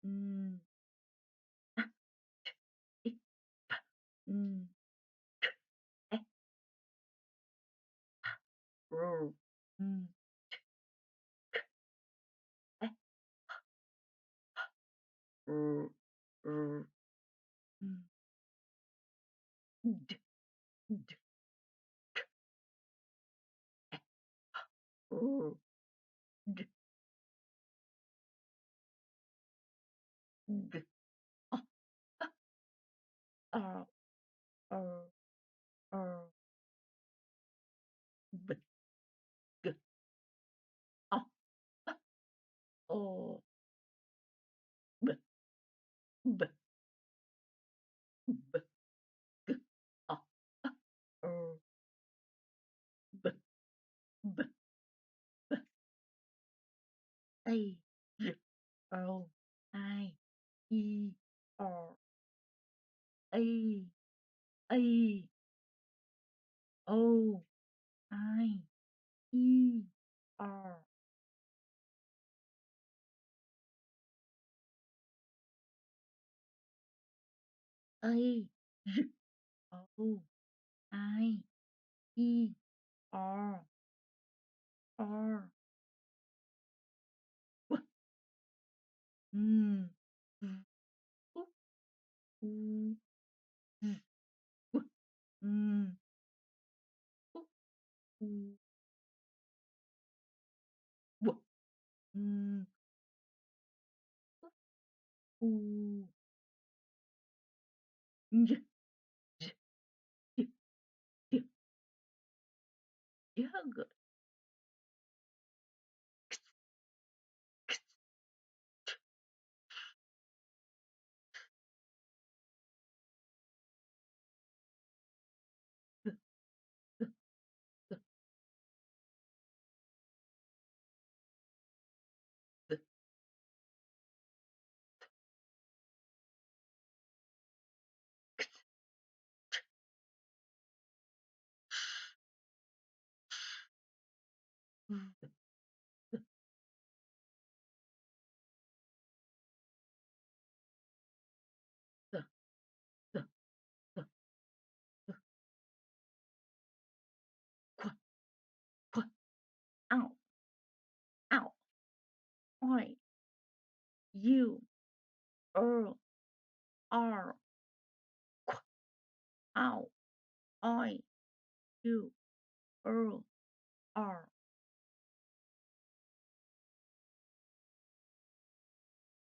음. 아 이 파 에 루 음 에 루 루 음 드 드 에 루 드 드 어 어 어 어 브 그 어 어 브 브 브 그 어 어 브 브 브 A R O I E R A A O I E R A R O I E R R 와 우 우 우 우 우 우 와 음 우 인제 지 이 이 야그 그 그 그 그 그 그 그 그 그 그 과 과 아우 아우 I U R R 과 아우 I U R R